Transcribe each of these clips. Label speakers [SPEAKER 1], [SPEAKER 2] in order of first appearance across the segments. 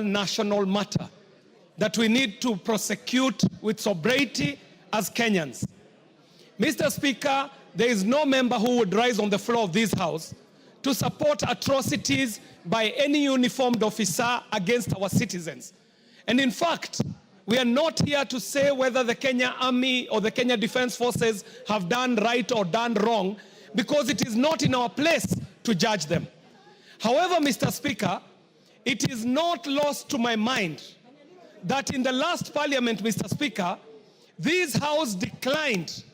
[SPEAKER 1] national matter that we need to prosecute with sobriety as Kenyans. Mr. Speaker, there is no member who would rise on the floor of this House to support atrocities by any uniformed officer against our citizens. And in fact, we are not here to say whether the Kenya Army or the Kenya Defense Forces have done right or done wrong, because it is not in our place to judge them. However, Mr. Speaker, it is not lost to my mind that in the last parliament, Mr. Speaker, this House declined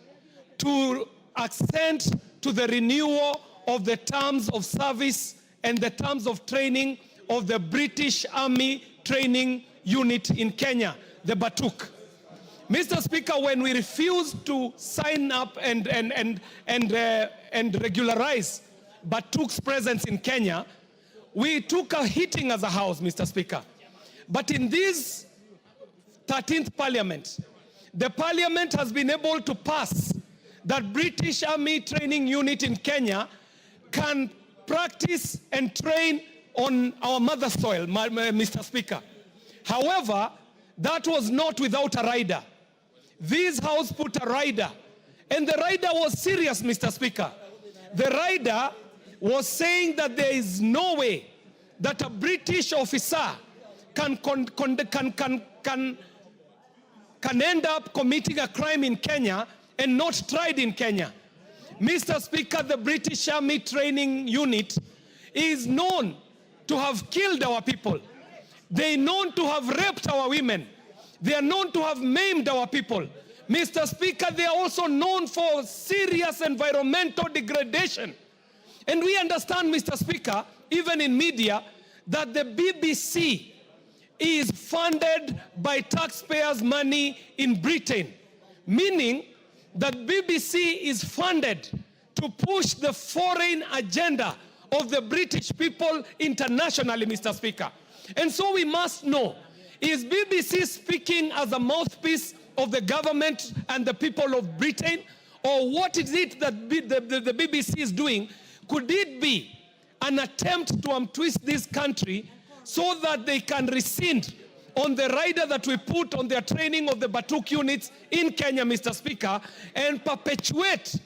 [SPEAKER 1] to assent to the renewal of the terms of service and the terms of training of the British Army Training Unit in Kenya, the Batuk. Mr. Speaker, when we refused to sign up and regularize Batuk's presence in Kenya, we took a hitting as a House, Mr. Speaker. But in this 13th Parliament, the Parliament has been able to pass that British Army Training Unit in Kenya can practice and train on our mother soil, Mr. Speaker. However, that was not without a rider. This House put a rider, and the rider was serious, Mr. Speaker. The rider was saying that there is no way that a British officer can end up committing a crime in Kenya and not tried in Kenya. Mr. Speaker, the British Army Training Unit is known to have killed our people. They are known to have raped our women. They are known to have maimed our people. Mr. Speaker, they are also known for serious environmental degradation. And we understand, Mr. Speaker, even in media, that the BBC is funded by taxpayers' money in Britain, meaning that BBC is funded to push the foreign agenda of the British people internationally, Mr. Speaker. And so we must know, is BBC speaking as a mouthpiece of the government and the people of Britain? Or what is it that the BBC is doing? Could it be an attempt to untwist this country so that they can rescind on the rider that we put on their training of the Batuk units in Kenya, Mr. Speaker, and perpetuate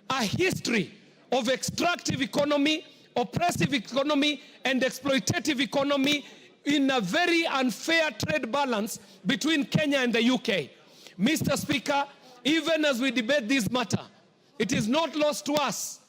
[SPEAKER 1] a history of extractive economy, oppressive economy, and exploitative economy in a very unfair trade balance between Kenya and the UK. Mr. Speaker, even as we debate this matter, it is not lost to us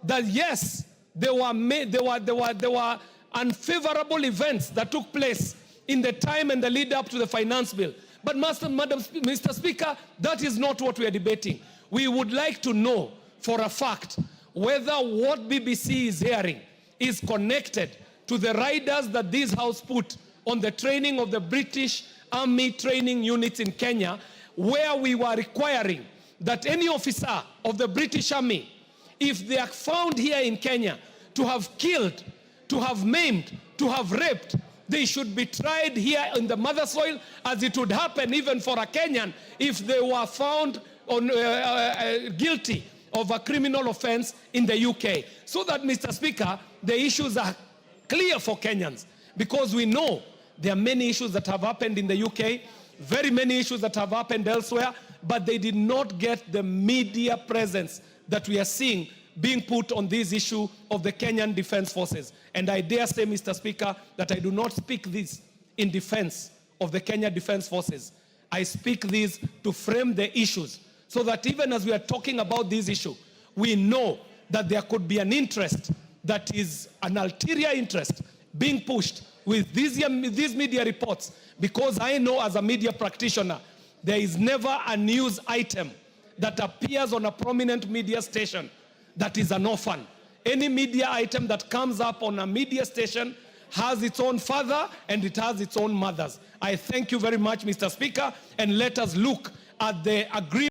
[SPEAKER 1] that yes, there were unfavorable events that took place in the time and the lead up to the finance bill. But Mr. Speaker, that is not what we are debating. We would like to know for a fact whether what BBC is hearing is connected to the riders that this House put on the training of the British Army Training Units in Kenya, where we were requiring that any officer of the British Army, if they are found here in Kenya to have killed, to have maimed, to have raped, they should be tried here in the mother soil, as it would happen even for a Kenyan if they were found guilty of a criminal offense in the UK. So that, Mr. Speaker, the issues are clear for Kenyans, because we know there are many issues that have happened in the UK, very many issues that have happened elsewhere, but they did not get the media presence that we are seeing being put on this issue of the Kenyan Defense Forces. And I dare say, Mr. Speaker, that I do not speak this in defense of the Kenya Defense Forces. I speak this to frame the issues, so that even as we are talking about this issue, we know that there could be an interest that is an ulterior interest being pushed with these media reports, because I know as a media practitioner, there is never a news item that appears on a prominent media station that is an orphan. Any media item that comes up on a media station has its own father and it has its own mothers. I thank you very much, Mr. Speaker, and let us look at the agreement